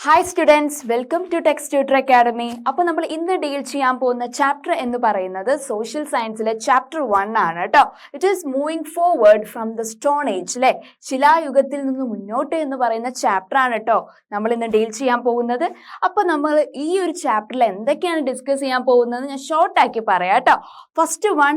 Hi students, welcome to text tutor academy. അപ്പോൾ നമ്മൾ ഇന്ന് ഡീൽ ചെയ്യാൻ പോകുന്ന ചാപ്റ്റർ എന്ന് പറയുന്നത് സോഷ്യൽ സയൻസിലെ ചാപ്റ്റർ 1 ആണ് കേട്ടോ. It is moving forward from the stone age, അല്ലേ? ശിലായുഗത്തിൽ നിന്ന് മുന്നോട്ട് എന്ന് പറയുന്ന ചാപ്റ്റർ ആണ് കേട്ടോ നമ്മൾ ഇന്ന് ഡീൽ ചെയ്യാൻ പോകുന്നത്. അപ്പോൾ നമ്മൾ ഈ ഒരു ചാപ്റ്ററിൽ എന്തൊക്കെയാണ് ഡിസ്കസ് ചെയ്യാൻ പോകുന്നത് ഞാൻ ഷോർട്ടാക്കി പറയാം കേട്ടോ. ഫസ്റ്റ് വൺ,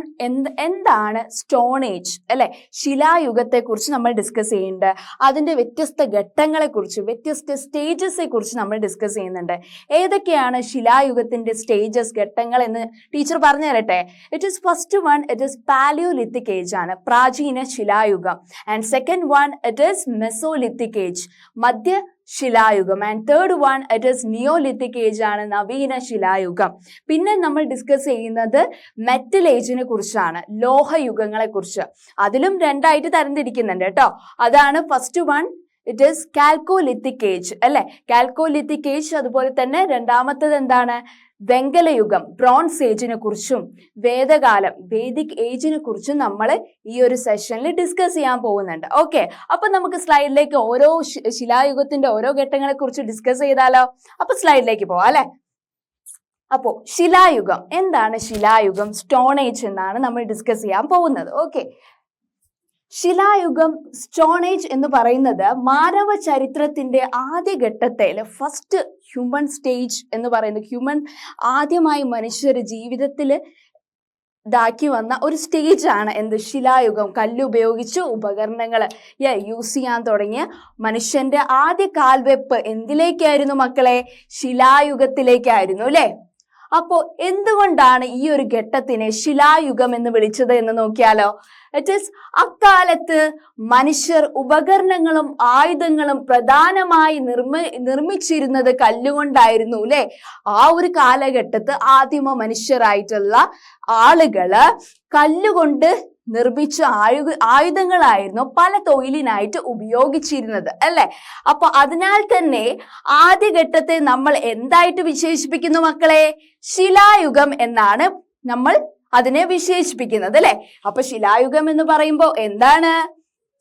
എന്താണ് സ്റ്റോൺ ഏജ്, അല്ലേ? ശിലായുഗത്തെ കുറിച്ച് നമ്മൾ ഡിസ്കസ് ചെയ്യുന്നുണ്ട്. അതിന്റെ വ്യത്യസ്ത ഘട്ടങ്ങളെ കുറിച്ച്, വ്യത്യസ്ത സ്റ്റേജസ് കുറിച്ച് നമ്മൾ ഡിസ്കസ് ചെയ്യുന്നുണ്ട്. ഏതൊക്കെയാണ് ശിലായുഗത്തിന്റെ സ്റ്റേജസ്, ഘട്ടങ്ങൾ എന്ന് ടീച്ചർ പറഞ്ഞു തരട്ടെ. It is first one, it is Paleolithic age ആണ്, പ്രാചീന ശിലായുഗം. And second one, it is Mesolithic age, മധ്യ ശിലായുഗം. And third one, it is Neolithic age ആണ്, നവീന ശിലായുഗം. പിന്നെ നമ്മൾ ഡിസ്കസ് ചെയ്യുന്നത് മെറ്റൽ ഏജിനെ കുറിച്ചാണ്, ലോഹയുഗങ്ങളെ കുറിച്ച്. അതിലും രണ്ടായിട്ട് തരംതിരിക്കുന്നുണ്ട് കേട്ടോ. അതാണ് first one, it is Chalcolithic age, അല്ലെ? Chalcolithic age. അതുപോലെ തന്നെ രണ്ടാമത്തത് എന്താണ്? വെങ്കലയുഗം, ബ്രോൺസ് ഏജിനെ കുറിച്ചും വേദകാലം, വേദിക് ഏജിനെ കുറിച്ചും നമ്മൾ ഈ ഒരു സെഷനിൽ ഡിസ്കസ് ചെയ്യാൻ പോകുന്നുണ്ട്. ഓക്കെ, അപ്പൊ നമുക്ക് സ്ലൈഡിലേക്ക് ഓരോ ശിലായുഗത്തിന്റെ ഓരോ ഘട്ടങ്ങളെ കുറിച്ച് ഡിസ്കസ് ചെയ്താലോ? അപ്പൊ സ്ലൈഡിലേക്ക് പോവാം, അല്ലെ? അപ്പോ ശിലായുഗം എന്താണ്? ശിലായുഗം, സ്റ്റോൺ ഏജ് എന്നാണ് നമ്മൾ ഡിസ്കസ് ചെയ്യാൻ പോകുന്നത്. ഓക്കെ, ശിലായുഗം, സ്റ്റോൺ ഏജ് എന്ന് പറയുന്നത് മാനവ ചരിത്രത്തിന്റെ ആദ്യ ഘട്ടത്തെ, ഫസ്റ്റ് ഹ്യൂമൻ സ്റ്റേജ് എന്ന് പറയുന്നത്, ഹ്യൂമൻ ആദ്യമായി മനുഷ്യർ ജീവിതത്തിൽ ഇതാക്കി വന്ന ഒരു സ്റ്റേജ് ആണ് എന്ത്? ശിലായുഗം. കല്ലുപയോഗിച്ച് ഉപകരണങ്ങൾ യൂസ് ചെയ്യാൻ തുടങ്ങിയ മനുഷ്യന്റെ ആദ്യ കാൽവെപ്പ് എന്തിലേക്കായിരുന്നു മക്കളെ? ശിലായുഗത്തിലേക്കായിരുന്നു, അല്ലെ? അപ്പോ എന്തുകൊണ്ടാണ് ഈ ഒരു ഘട്ടത്തിനെ ശിലായുഗം എന്ന് വിളിച്ചത് എന്ന് നോക്കിയാലോ? ഇറ്റ് ഈസ് അക്കാലത്ത് മനുഷ്യർ ഉപകരണങ്ങളും ആയുധങ്ങളും പ്രധാനമായി നിർമ്മിച്ചിരുന്നത് കല്ലുകൊണ്ടായിരുന്നു, അല്ലെ? ആ ഒരു കാലഘട്ടത്ത് ആദിമ മനുഷ്യരായിട്ടുള്ള ആളുകള് കല്ലുകൊണ്ട് നിർമ്മിച്ച ആയുധങ്ങളായിരുന്നു പല തൊഴിലിനായിട്ട് ഉപയോഗിച്ചിരുന്നത്, അല്ലെ? അപ്പൊ അതിനാൽ തന്നെ ആദ്യഘട്ടത്തെ നമ്മൾ എന്തായിട്ട് വിശേഷിപ്പിക്കുന്നു മക്കളെ? ശിലായുഗം എന്നാണ് നമ്മൾ അതിനെ വിശേഷിപ്പിക്കുന്നത്, അല്ലെ? അപ്പൊ ശിലായുഗം എന്ന് പറയുമ്പോൾ എന്താണ്?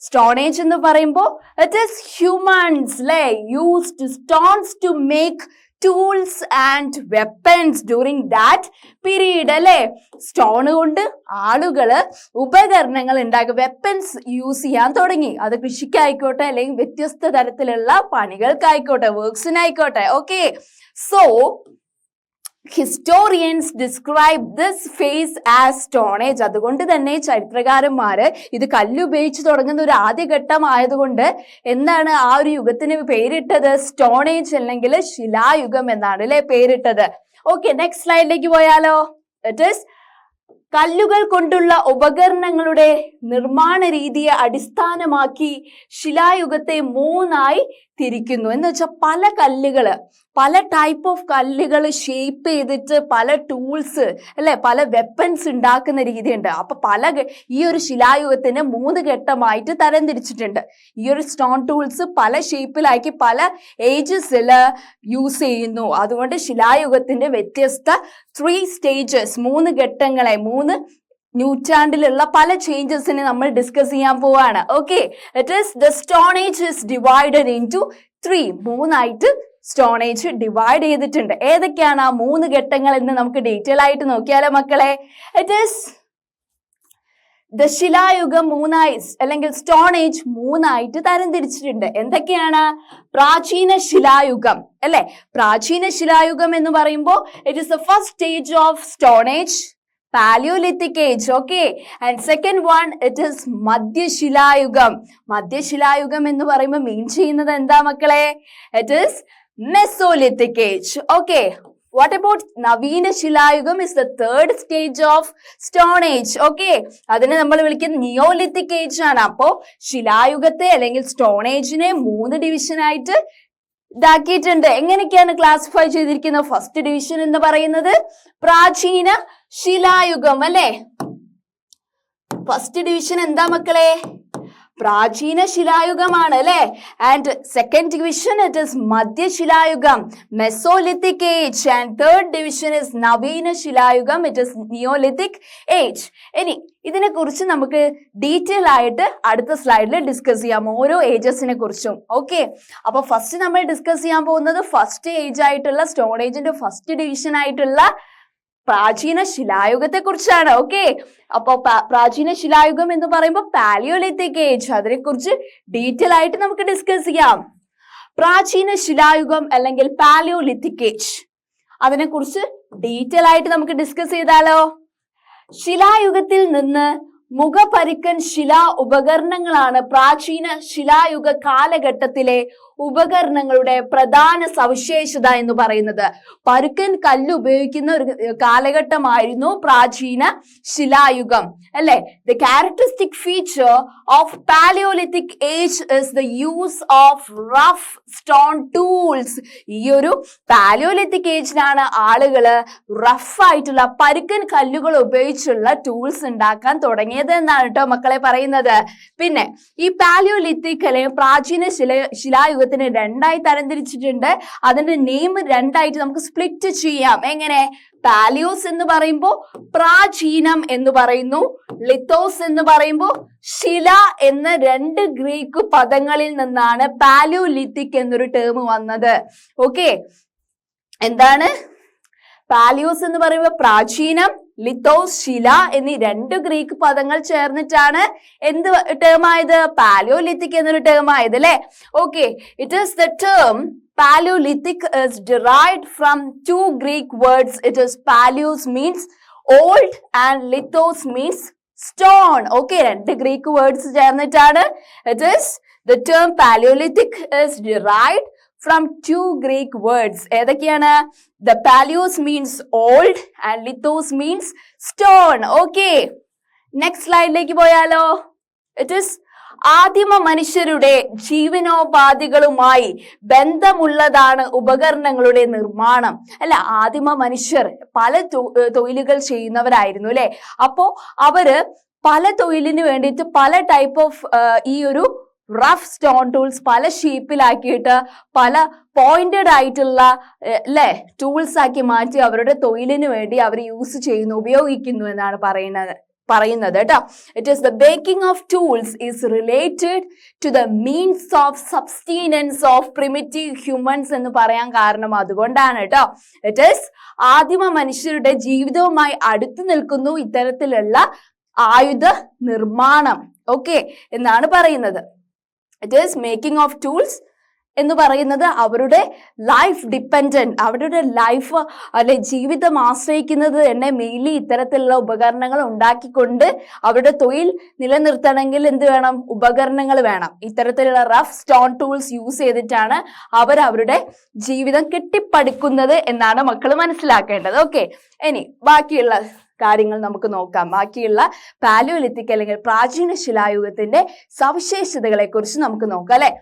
സ്റ്റോൺ ഏജ് എന്ന് പറയുമ്പോൾ ഇറ്റ് ഈസ് ഹ്യൂമൻസ്, അല്ലെ, used stones to make tools and weapons during that period, അല്ലെ? സ്റ്റോൺ കൊണ്ട് ആളുകള് ഉപകരണങ്ങൾ ഉണ്ടാക്കുക, വെപ്പൺസ് യൂസ് ചെയ്യാൻ തുടങ്ങി. അത് കൃഷിക്കായിക്കോട്ടെ, അല്ലെങ്കിൽ വ്യത്യസ്ത തരത്തിലുള്ള പണികൾക്കായിക്കോട്ടെ, വർക്സിനായിക്കോട്ടെ. Okay, so historians describe this phase as stone age. അതുകൊണ്ട് തന്നെ ചരിത്രകാരന്മാര് ഇത് കല്ലുപയോഗിച്ച് തുടങ്ങുന്ന ഒരു ആദ്യഘട്ടം ആയതുകൊണ്ട് എന്താണ് ആ ഒരു യുഗത്തിന് പേരിട്ടത്? സ്റ്റോൺ ഏജ് അല്ലെങ്കിൽ ശിലായുഗം എന്നാണ്, അല്ലെ, പേരിട്ടത്. ഓക്കെ, നെക്സ്റ്റ് സ്ലൈഡിലേക്ക് പോയാലോ? ഇറ്റ് ഈസ് കല്ലുകൾ കൊണ്ടുള്ള ഉപകരണങ്ങളുടെ നിർമ്മാണ രീതിയെ അടിസ്ഥാനമാക്കി ശിലായുഗത്തെ മൂന്നായി തിരിക്കുന്നു. എന്ന് വെച്ചാൽ പല കല്ലുകള്, പല ടൈപ്പ് ഓഫ് കല്ലുകൾ ഷേപ്പ് ചെയ്തിട്ട് പല ടൂൾസ്, അല്ലെ, പല വെപ്പൺസ് ഉണ്ടാക്കുന്ന രീതിയുണ്ട്. അപ്പൊ ഈ ഒരു ശിലായുഗത്തിന് 3 ഘട്ടമായിട്ട് തരംതിരിച്ചിട്ടുണ്ട്. ഈ ഒരു സ്റ്റോൺ ടൂൾസ് പല ഷേപ്പിലാക്കി പല ഏജസില് യൂസ് ചെയ്യുന്നു. അതുകൊണ്ട് ശിലായുഗത്തിന്റെ വ്യത്യസ്ത 3 സ്റ്റേജസ്, 3 ഘട്ടങ്ങളെ, 3 നൂറ്റാണ്ടിലുള്ള പല ചേഞ്ചസിനെ നമ്മൾ ഡിസ്കസ് ചെയ്യാൻ പോവാണ്. Okay, it is the stone age is divided into 3. 3ആയിട്ട് സ്റ്റോൺ ഏജ് ഡിവൈഡ് ചെയ്തിട്ടുണ്ട്. ഏതൊക്കെയാണ് ആ 3 ഘട്ടങ്ങൾ എന്ന് നമുക്ക് ഡീറ്റെയിൽ ആയിട്ട് നോക്കിയാലോ മക്കളെ? ഇറ്റ് ഈസ് ദ ശിലായുഗം 3ആയി, അല്ലെങ്കിൽ സ്റ്റോൺ ഏജ് 3ആയിട്ട് തരംതിരിച്ചിട്ടുണ്ട്. എന്തൊക്കെയാണ്? പ്രാചീന ശിലായുഗം, അല്ലെ? പ്രാചീന ശിലായുഗം എന്ന് പറയുമ്പോൾ it is the first stage of stone age, Paleolithic age. Okay, and second one, it is മധ്യശിലായുഗം. മധ്യശിലായുഗം എന്ന് പറയുമ്പോൾ മീൻ ചെയ്യുന്നത് എന്താ മക്കളെ? It is Mesolithic age. Okay, what about നവീന ശിലായുഗം? Is the third stage of stone age. Okay, അതിനെ നമ്മൾ വിളിക്കുന്നത് നിയോലിത്തിക് ഏജ് ആണ്. അപ്പോ ശിലായുഗത്തെ അല്ലെങ്കിൽ സ്റ്റോൺ ഏജിനെ 3 ഡിവിഷനായിട്ട് ഇതാക്കിയിട്ടുണ്ട്. എങ്ങനെയൊക്കെയാണ് ക്ലാസിഫൈ ചെയ്തിരിക്കുന്നത്? ഫസ്റ്റ് ഡിവിഷൻ എന്ന് പറയുന്നത് പ്രാചീന ശിലായുഗം, അല്ലെ? ഫസ്റ്റ് ഡിവിഷൻ എന്താ മക്കളെ? പ്രാചീന ശിലായുഗമാണ് അല്ലെ. And second division it is മധ്യശിലായുഗം, Mesolithic age. And third division is നവീന ശിലായുഗം, ഇറ്റ് ഇസ് നിയോലിത്തിക് ഏജ്. ഇനി ഇതിനെ കുറിച്ച് നമുക്ക് ഡീറ്റെയിൽ ആയിട്ട് അടുത്ത സ്ലൈഡിൽ ഡിസ്കസ് ചെയ്യാം, ഓരോ ഏജസിനെ കുറിച്ചും. ഓക്കെ, അപ്പൊ ഫസ്റ്റ് നമ്മൾ ഡിസ്കസ് ചെയ്യാൻ പോകുന്നത് ഫസ്റ്റ് ഏജ് ആയിട്ടുള്ള സ്റ്റോൺ ഏജിന്റെ ഫസ്റ്റ് ഡിവിഷൻ ആയിട്ടുള്ള പ്രാചീന ശിലായുഗത്തെ കുറിച്ചാണ്. ഓക്കെ, അപ്പൊ പ്രാചീന ശിലായുഗം എന്ന് പറയുമ്പോൾ പാലിയോലിത്തിക് ഏജ്, അതിനെ കുറിച്ച് ഡീറ്റെയിൽ ആയിട്ട് നമുക്ക് ഡിസ്കസ് ചെയ്യാം. പ്രാചീന ശിലായുഗം അല്ലെങ്കിൽ പാലിയോലിത്തിക് ഏജ്, അതിനെ കുറിച്ച് ഡീറ്റെയിൽ ആയിട്ട് നമുക്ക് ഡിസ്കസ് ചെയ്താലോ. ശിലായുഗത്തിൽ നിന്ന് മുഖപരുക്കൻ ശിലാ ഉപകരണങ്ങളാണ് പ്രാചീന ശിലായുഗ കാലഘട്ടത്തിലെ ഉപകരണങ്ങളുടെ പ്രധാന സവിശേഷത എന്ന് പറയുന്നത്. പരുക്കൻ കല്ല് ഉപയോഗിക്കുന്ന ഒരു കാലഘട്ടമായിരുന്നു പ്രാചീന ശിലായുഗം അല്ലെ. The characteristic feature of Palaeolithic age is the use of rough stone tools. ഈ ഒരു പാലിയോലിത്തിക് ഏജിലാണ് ആളുകള് റഫ് ആയിട്ടുള്ള പരുക്കൻ കല്ലുകൾ ഉപയോഗിച്ചുള്ള ടൂൾസ് ഉണ്ടാക്കാൻ തുടങ്ങിയത് എന്നാണ് കേട്ടോ മക്കളെ പറയുന്നത്. പിന്നെ ഈ പാലിയോലിത്തിക് അല്ലെങ്കിൽ പ്രാചീന ശിലായുഗത്തിന് രണ്ടായി തരംതിരിച്ചിട്ടുണ്ട്. അതിന്റെ നെയിം രണ്ടായിട്ട് നമുക്ക് സ്പ്ലിറ്റ് ചെയ്യാം. എങ്ങനെ? പാലിയോസ് എന്ന് പറയുമ്പോൾ പ്രാചീനം എന്ന് പറയുന്നു, ലിത്തോസ് എന്ന് പറയുമ്പോൾ ശില എന്ന രണ്ട് ഗ്രീക്ക് പദങ്ങളിൽ നിന്നാണ് പാലിയോലിത്തിക് എന്നൊരു ടേം വന്നത്. ഓക്കെ, എന്താണ് പാലിയോസ് എന്ന് പറയുമ്പോൾ പ്രാചീനം, ലിത്തോസ് ശില എന്നീ രണ്ട് ഗ്രീക്ക് പദങ്ങൾ ചേർന്നിട്ടാണ് എന്ത് ടേം ആയത്? പാലിയോലിത്തിക് എന്നൊരു ടേം ആയത് അല്ലെ. Okay, it is the term Paleolithic is derived from two Greek words. It is paleos means old and lithos means stone. Okay, രണ്ട് Greek words ചേർന്നിട്ടാണ്. It is the term Paleolithic is derived from two Greek words. ഏതൊക്കെയാണ്? The paleos means old and lithos means stone. Okay, next slide ലേക്ക് പോയാലോ. It is ആദിമ മനുഷ്യരുടെ ജീവനോപാധികളുമായി ബന്ധമുള്ളതാണ് ഉപകരണങ്ങളുടെ നിർമ്മാണം അല്ല. ആദിമ മനുഷ്യർ പല തൊഴിലുകൾ ചെയ്യുന്നവരായിരുന്നു അല്ലെ. അപ്പോ അവര് പല തൊഴിലിന് വേണ്ടിയിട്ട് പല ടൈപ്പ് ഓഫ് ഈ ഒരു റഫ് സ്റ്റോൺ ടൂൾസ് പല ഷേപ്പിലാക്കിയിട്ട് പല പോയിന്റഡ് ആയിട്ടുള്ള അല്ലെ ടൂൾസ് ആക്കി മാറ്റി അവരുടെ തൊഴിലിന് വേണ്ടി അവർ യൂസ് ചെയ്യുന്നു, ഉപയോഗിക്കുന്നു എന്നാണ് പറയുന്നത് കേട്ടോ. It is the baking of tools is related to the means of subsistence of primitive humans എന്ന് പറയാൻ കാരണം അതുകൊണ്ടാണ് കേട്ടോ. ഇറ്റ് ഈസ് ആദിമ മനുഷ്യരുടെ ജീവിതവുമായി അടുത്തു നിൽക്കുന്നു ഇത്തരത്തിലുള്ള ആയുധ നിർമ്മാണം. ഓക്കെ എന്നാണ് പറയുന്നത്. It is making of tools എന്ന് പറയുന്നത് അവരുടെ ലൈഫ് ഡിപ്പെൻഡന്റ്, അവരുടെ ലൈഫ് അല്ലെ ജീവിതം ആശ്രയിക്കുന്നത് തന്നെ മെയിൻലി ഇത്തരത്തിലുള്ള ഉപകരണങ്ങൾ ഉണ്ടാക്കിക്കൊണ്ട് അവരുടെ തൊഴിൽ നിലനിർത്തണമെങ്കിൽ എന്ത് വേണം? ഉപകരണങ്ങൾ വേണം. ഇത്തരത്തിലുള്ള റഫ് സ്റ്റോൺ ടൂൾസ് യൂസ് ചെയ്തിട്ടാണ് അവർ അവരുടെ ജീവിതം കെട്ടിപ്പടുക്കുന്നത് എന്നാണ് മക്കൾ മനസ്സിലാക്കേണ്ടത്. ഓക്കെ, ഇനി ബാക്കിയുള്ള കാര്യങ്ങൾ നമുക്ക് നോക്കാം. ബാക്കിയുള്ള പാലിയോലിത്തിക് അല്ലെങ്കിൽ പ്രാചീന ശിലായുഗത്തിന്റെ സവിശേഷതകളെ കുറിച്ച് നമുക്ക് നോക്കാം അല്ലെ.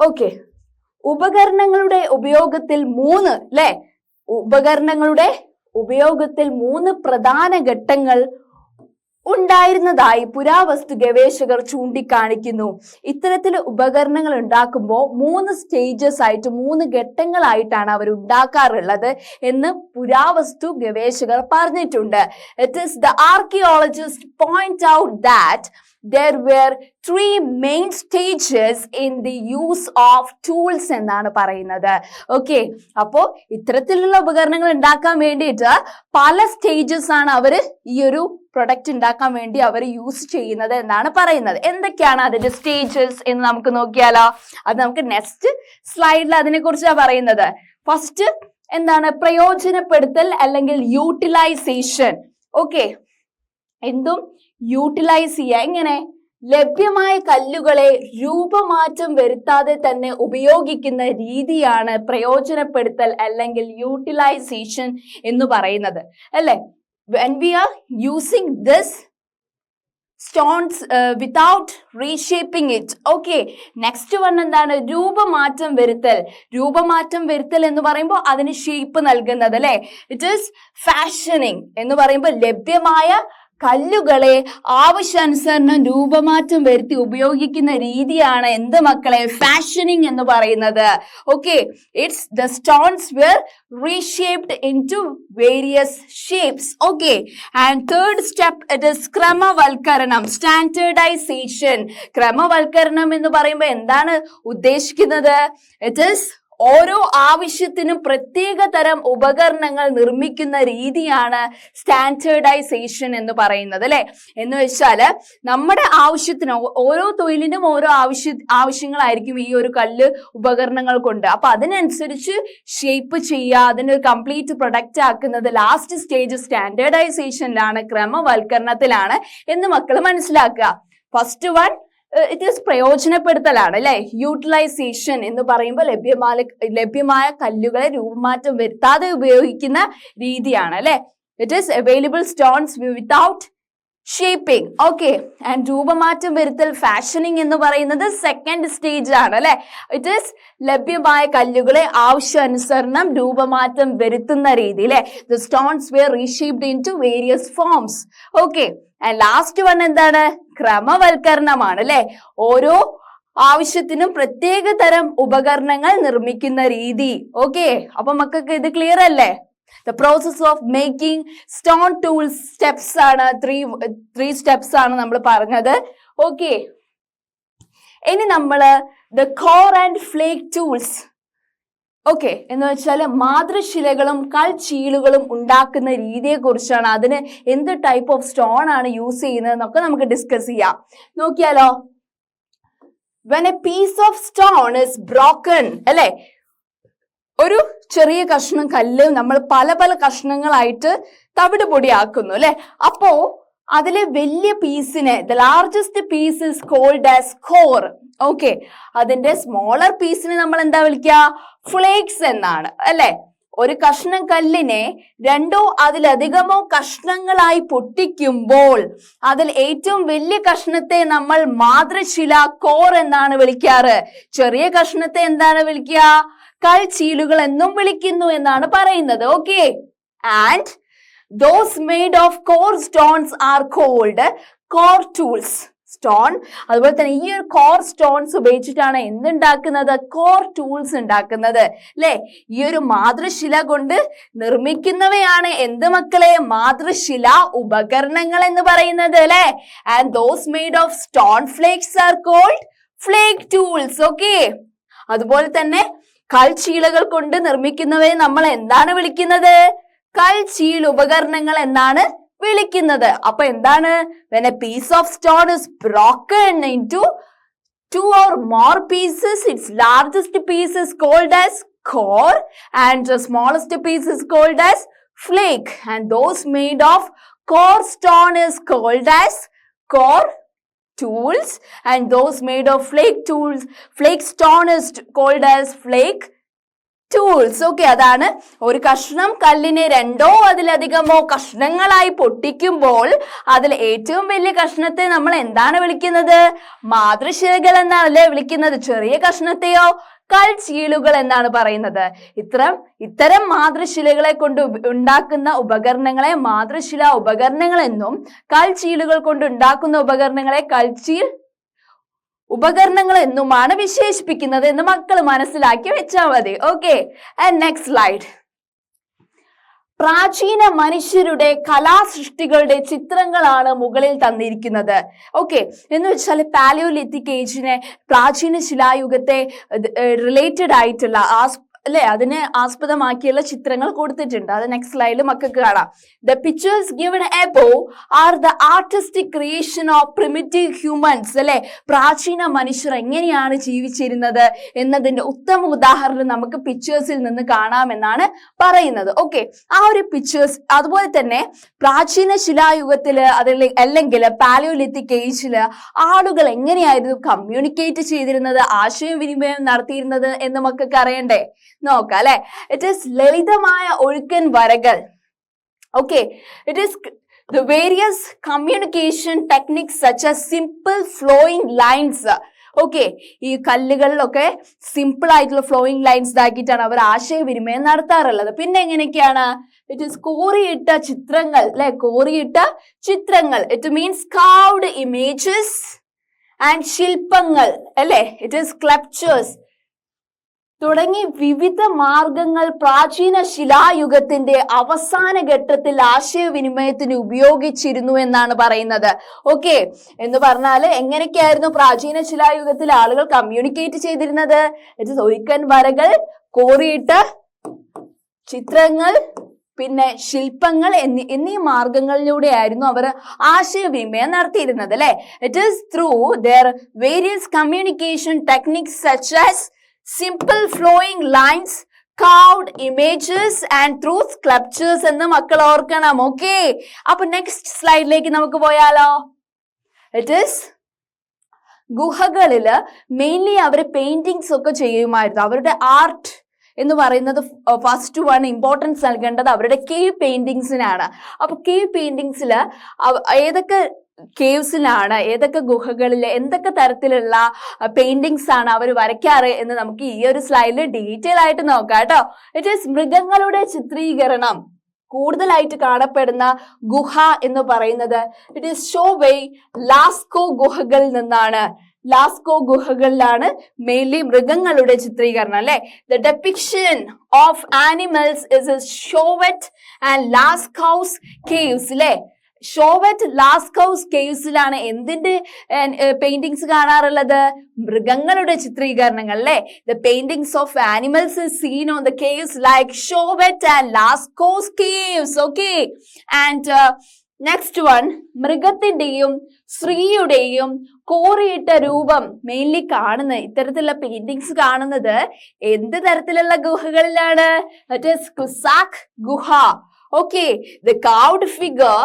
ഓക്കെ, ഉപകരണങ്ങളുടെ ഉപയോഗത്തിൽ മൂന്ന് പ്രധാന ഘട്ടങ്ങൾ ഉണ്ടായിരുന്നതായി പുരാവസ്തു ഗവേഷകർ ചൂണ്ടിക്കാണിക്കുന്നു. ഇത്തരത്തിൽ ഉപകരണങ്ങൾ ഉണ്ടാക്കുമ്പോൾ 3 സ്റ്റേജസ് ആയിട്ട് 3 ഘട്ടങ്ങളായിട്ടാണ് അവർ ഉണ്ടാക്കാറുള്ളത് എന്ന് പുരാവസ്തു ഗവേഷകർ പറഞ്ഞിട്ടുണ്ട്. It is the archaeologist point out that there were 3 main stages in the use of tools എന്നാണ് പറയുന്നത്. ഓക്കെ, അപ്പോ ഇത്തരത്തിലുള്ള ഉപകരണങ്ങൾ ഉണ്ടാക്കാൻ വേണ്ടിയിട്ട് പല സ്റ്റേജസ് ആണ് അവര് ഈ ഒരു പ്രൊഡക്റ്റ് ഉണ്ടാക്കാൻ വേണ്ടി അവർ യൂസ് ചെയ്യുന്നത് എന്നാണ് പറയുന്നത്. എന്തൊക്കെയാണ് അതിന്റെ സ്റ്റേജസ് എന്ന് നമുക്ക് നോക്കിയാലോ. അത് നമുക്ക് നെക്സ്റ്റ് സ്ലൈഡിൽ അതിനെ കുറിച്ചാണ് പറയുന്നത്. ഫസ്റ്റ് എന്താണ്? പ്രയോജനപ്പെടുത്തൽ അല്ലെങ്കിൽ യൂട്ടിലൈസേഷൻ. ഓക്കെ, എന്തും യൂട്ടിലൈസ് ചെയ്യുക. എങ്ങനെ? ലഭ്യമായ കല്ലുകളെ രൂപമാറ്റം വരുത്താതെ തന്നെ ഉപയോഗിക്കുന്ന രീതിയാണ് പ്രയോജനപ്പെടുത്തൽ അല്ലെങ്കിൽ യൂട്ടിലൈസേഷൻ എന്ന് പറയുന്നത് അല്ലെ. when we are using this stones without reshaping it. Okay, next one എന്താണ്? രൂപമാറ്റം വരുത്തൽ എന്ന് പറയുമ്പോൾ അതിന് ഷേപ്പ് നൽകുന്നത് അല്ലെ. ഇറ്റ് ഈസ് ഫാഷനിങ് എന്ന് പറയുമ്പോൾ ലഭ്യമായ കല്ലുകളെ ആവശ്യാനുസരണം രൂപമാറ്റം വരുത്തി ഉപയോഗിക്കുന്ന രീതിയാണ് എന്ത് മക്കളെ? ഫാഷനിങ് എന്ന് പറയുന്നത്. Okay, it's the stones were reshaped into various shapes. Okay, and third step, it is ക്രമവൽക്കരണം, standardization. ക്രമവൽക്കരണം എന്ന് പറയുമ്പോൾ എന്താണ് ഉദ്ദേശിക്കുന്നത്? ഇറ്റ് ഈസ് ഓരോ ആവശ്യത്തിനും പ്രത്യേക തരം ഉപകരണങ്ങൾ നിർമ്മിക്കുന്ന രീതിയാണ് സ്റ്റാൻഡേർഡൈസേഷൻ എന്ന് പറയുന്നത്, അല്ലെ? എന്ന് വെച്ചാല് നമ്മുടെ ആവശ്യത്തിന് ഓരോ തൊഴിലിനും ഓരോ ആവശ്യങ്ങളായിരിക്കും ഈ ഒരു കല്ല് ഉപകരണങ്ങൾ കൊണ്ട്. അപ്പൊ അതിനനുസരിച്ച് ഷേപ്പ് ചെയ്യുക, അതിനൊരു കംപ്ലീറ്റ് പ്രൊഡക്റ്റ് ആക്കുന്നത് ലാസ്റ്റ് സ്റ്റേജ് സ്റ്റാൻഡേർഡൈസേഷനിലാണ്, ക്രമവൽക്കരണത്തിലാണ് എന്ന് മക്കൾ മനസ്സിലാക്കുക. ഫസ്റ്റ് വൺ ഇറ്റ് ഈസ് പ്രയോജനപ്പെടുത്തലാണ്, അല്ലെ? യൂട്ടിലൈസേഷൻ എന്ന് പറയുമ്പോൾ ലഭ്യമായ കല്ലുകളെ രൂപമാറ്റം വരുത്താതെ ഉപയോഗിക്കുന്ന രീതിയാണ്, അല്ലെ? It is available stones without shaping. Okay, and രൂപമാറ്റം വരുത്തൽ, ഫാഷനിങ് എന്ന് പറയുന്നത് സെക്കൻഡ് സ്റ്റേജ് ആണ്, അല്ലെ? ഇറ്റ് ഈസ് ലഭ്യമായ കല്ലുകളെ ആവശ്യാനുസരണം രൂപമാറ്റം വരുത്തുന്ന രീതി, അല്ലെ? The stones were reshaped into various forms. Okay, and last one എന്താണ്? ക്രമവൽക്കരണമാണ്, അല്ലെ? ഓരോ ആവശ്യത്തിനും പ്രത്യേക തരം ഉപകരണങ്ങൾ നിർമ്മിക്കുന്ന രീതി. ഓക്കെ, അപ്പൊ മക്കൾക്ക് ഇത് ക്ലിയർ അല്ലേ? The process of making stone tools steps ആണ്, three steps ആണ് നമ്മൾ പറഞ്ഞത്. ഓക്കെ, ഇനി നമ്മള് the core and flake tools. Okay, എന്ന് വെച്ചാൽ മാതൃശിലകളും കൽച്ചീലുകളും ഉണ്ടാക്കുന്ന രീതിയെ കുറിച്ചാണ്. അതിന് എന്ത് ടൈപ്പ് ഓഫ് സ്റ്റോൺ ആണ് യൂസ് ചെയ്യുന്നത് എന്നൊക്കെ നമുക്ക് ഡിസ്കസ് ചെയ്യാം. നോക്കിയാലോ, when a piece of stone is broken, അല്ലെ? ഒരു ചെറിയ കഷ്ണം കല്ല് നമ്മൾ പല പല കഷ്ണങ്ങളായിട്ട് തവിട് പൊടിയാക്കുന്നു, അല്ലെ? അപ്പോ അതിലെ വലിയ പീസിനെ, the largest piece is called as core. Okay, അതിന്റെ സ്മോളർ പീസിനെ നമ്മൾ എന്താ വിളിക്കുക? ഫ്ലേക്സ് എന്നാണ്, അല്ലെ? ഒരു കഷ്ണം കല്ലിനെ രണ്ടോ അതിലധികമോ കഷ്ണങ്ങളായി പൊട്ടിക്കുമ്പോൾ അതിൽ ഏറ്റവും വലിയ കഷ്ണത്തെ നമ്മൾ മാതൃശില, കോർ എന്നാണ് വിളിക്കാറ്. ചെറിയ കഷ്ണത്തെ എന്താണ് വിളിക്കുക? കൽച്ചീലുകൾ എന്നും വിളിക്കുന്നു എന്നാണ് പറയുന്നത്. Okay, and those made of core stones are called core tools. Stone, അതുപോലെ തന്നെ ഈ ഒരു കോർ സ്റ്റോൺസ് ഉപയോഗിച്ചിട്ടാണ് എന്തുണ്ടാക്കുന്നത്? കോർ ടൂൾസ് ഉണ്ടാക്കുന്നത്, അല്ലെ? ഈ ഒരു മാതൃശില കൊണ്ട് നിർമ്മിക്കുന്നവയാണ് എന്ത് മക്കളെ? മാതൃശില ഉപകരണങ്ങൾ എന്ന് പറയുന്നത്, അല്ലെ? And those made of stone flakes are called flake tools. Okay, അതുപോലെ തന്നെ കൽച്ചീലകൾ കൊണ്ട് നിർമ്മിക്കുന്നവയെ നമ്മൾ എന്താണ് വിളിക്കുന്നത്? കൽച്ചീൽ ഉപകരണങ്ങൾ എന്നാണ് വിളിക്കുന്നത്. അപ്പൊ എന്താണ്? when a piece of stone is broken into two or more pieces, its largest piece is called as core and the smallest piece is called as flake, and those made of core stone is called as core tools, and those made of flake stone is called as flake tools. Okay, അതാണ് ഒരു കഷ്ണം കല്ലിനെ രണ്ടോ അതിലധികമോ കഷ്ണങ്ങളായി പൊട്ടിക്കുമ്പോൾ അതിൽ ഏറ്റവും വലിയ കഷ്ണത്തെ നമ്മൾ എന്താണ് വിളിക്കുന്നത്? മാതൃശിലകൾ എന്നാണല്ലേ വിളിക്കുന്നത്. ചെറിയ കഷ്ണത്തെയോ കൽച്ചീലുകൾ എന്നാണ് പറയുന്നത്. ഇത്തരം മാതൃശിലകളെ കൊണ്ട് ഉണ്ടാക്കുന്ന ഉപകരണങ്ങളെ മാതൃശില ഉപകരണങ്ങൾ എന്നും കൽച്ചീലുകൾ കൊണ്ട് ഉണ്ടാക്കുന്ന ഉപകരണങ്ങളെ കൽച്ചീൽ ഉപകരണങ്ങൾ എന്നുമാണ് വിശേഷിപ്പിക്കുന്നത് എന്ന് മക്കൾ മനസ്സിലാക്കി വെച്ചാൽ മതി. Okay, and next slide. പ്രാചീന മനുഷ്യരുടെ കലാസൃഷ്ടികളുടെ ചിത്രങ്ങളാണ് മുകളിൽ തന്നിരിക്കുന്നത്. ഓക്കെ, എന്ന് വെച്ചാൽ പാലിയോലിത്തിക് ഏജിനെ, പ്രാചീന ശിലായുഗത്തെ റിലേറ്റഡ് ആയിട്ടുള്ള അല്ലെ അതിനെ ആസ്പദമാക്കിയുള്ള ചിത്രങ്ങൾ കൊടുത്തിട്ടുണ്ട്. അത് നെക്സ്റ്റ് സ്ലൈഡിൽ മക്കൾക്ക് കാണാം. The pictures given above are the artistic creation of primitive humans. അല്ലെ, പ്രാചീന മനുഷ്യർ എങ്ങനെയാണ് ജീവിച്ചിരുന്നത് എന്നതിന്റെ ഉത്തമ ഉദാഹരണം നമുക്ക് പിക്ചേഴ്സിൽ നിന്ന് കാണാമെന്നാണ് പറയുന്നത്. ഓക്കെ, ആ ഒരു പിക്ചേഴ്സ്, അതുപോലെ തന്നെ പ്രാചീന ശിലായുഗത്തില് അല്ലെങ്കിൽ പാലിയോലിത്തിക് ഏജില് ആളുകൾ എങ്ങനെയായിരുന്നു കമ്മ്യൂണിക്കേറ്റ് ചെയ്തിരുന്നത്, ആശയവിനിമയം നടത്തിയിരുന്നത് എന്ന് മക്കൾക്ക് അറിയണ്ടേ? നോക്കാം, അല്ലെ? ഇറ്റ് ഈസ് ലളിതമായ ഒഴുക്കൻ വരകൾ. Okay, it is the various communication techniques such as simple flowing lines. Okay, ഈ കല്ലുകളിലൊക്കെ സിമ്പിൾ ആയിട്ടുള്ള ഫ്ലോയിങ് ലൈൻസ് ഇതാക്കിയിട്ടാണ് അവർ ആശയവിനിമയം നടത്താറുള്ളത്. പിന്നെ എങ്ങനെയൊക്കെയാണ്? ഇറ്റ് ഈസ് കോറിയിട്ട ചിത്രങ്ങൾ അല്ലെ, കോറിയിട്ട ചിത്രങ്ങൾ. It means carved images and ശില്പങ്ങൾ അല്ലെ, ഇറ്റ് ഈസ് സ്കൾപ്ചേഴ്സ് തുടങ്ങി വിവിധ മാർഗങ്ങൾ പ്രാചീന ശിലായുഗത്തിന്റെ അവസാന ഘട്ടത്തിൽ ആശയവിനിമയത്തിന് ഉപയോഗിച്ചിരുന്നു എന്നാണ് പറയുന്നത്. ഓക്കെ, എന്ന് പറഞ്ഞാല് എങ്ങനെയൊക്കെയായിരുന്നു പ്രാചീന ശിലായുഗത്തിൽ ആളുകൾ കമ്മ്യൂണിക്കേറ്റ് ചെയ്തിരുന്നത്? ഒഴുക്കൻ വരകൾ, കോറിയിട്ട ചിത്രങ്ങൾ, പിന്നെ ശില്പങ്ങൾ എന്നീ മാർഗങ്ങളിലൂടെയായിരുന്നു അവർ ആശയവിനിമയം നടത്തിയിരുന്നത് അല്ലെ. It is through there various communication techniques such as simple flowing lines, carved images and through sculptures എന്ന് മക്കൾ ഓർക്കണം. ഓക്കെ, അപ്പൊ നെക്സ്റ്റ് സ്ലൈഡിലേക്ക് നമുക്ക് പോയാലോ. ഇറ്റ് ഈസ് ഗുഹകളില് മെയിൻലി അവര് പെയിന്റിങ്സ് ഒക്കെ ചെയ്യുമായിരുന്നു. അവരുടെ ആർട്ട് എന്ന് പറയുന്നത് ഫസ്റ്റ് വൺ ഇമ്പോർട്ടൻസ് നൽകേണ്ടത് അവരുടെ കേവ് പെയിന്റിങ്സിനാണ്. അപ്പൊ കേവ് പെയിന്റിങ്സിൽ ഏതൊക്കെ കേവ്സിലാണ്, ഏതൊക്കെ ഗുഹകളിൽ എന്തൊക്കെ തരത്തിലുള്ള പെയിന്റിങ്സ് ആണ് അവർ വരയ്ക്കാറ് എന്ന് നമുക്ക് ഈ ഒരു സ്ലൈഡിൽ ഡീറ്റെയിൽ ആയിട്ട് നോക്കാം കേട്ടോ. ഇറ്റ് ഈസ് മൃഗങ്ങളുടെ ചിത്രീകരണം കൂടുതലായിട്ട് കാണപ്പെടുന്ന ഗുഹ എന്ന് പറയുന്നത് ഇറ്റ് ഈസ് ഷോവേ ലാസ്കോ ഗുഹകളിൽ നിന്നാണ്. ലാസ്കോ ഗുഹകളിലാണ് മെയിൻലി മൃഗങ്ങളുടെ ചിത്രീകരണം അല്ലെ. The depiction of animals is Chauvet and Lascaux caves അല്ലെ. ഷോവറ്റ് ലാസ്കൌസ് കേവ്സിലാണ് എന്തിന്റെ പെയിന്റിങ്സ് കാണാറുള്ളത്? മൃഗങ്ങളുടെ ചിത്രീകരണങ്ങൾ അല്ലെ. The paintings of animals seen on the caves like Chauvet and Lascaux caves. Okay, and next one, മൃഗത്തിന്റെയും സ്ത്രീയുടെയും കോറിയിട്ട രൂപം മെയിൻലി കാണുന്നത്, ഇത്തരത്തിലുള്ള പെയിന്റിങ്സ് കാണുന്നത് എന്ത് തരത്തിലുള്ള ഗുഹകളിലാണ്? ദാറ്റ് ഈസ് കുസാക് ഗുഹ. Okay, the carved figure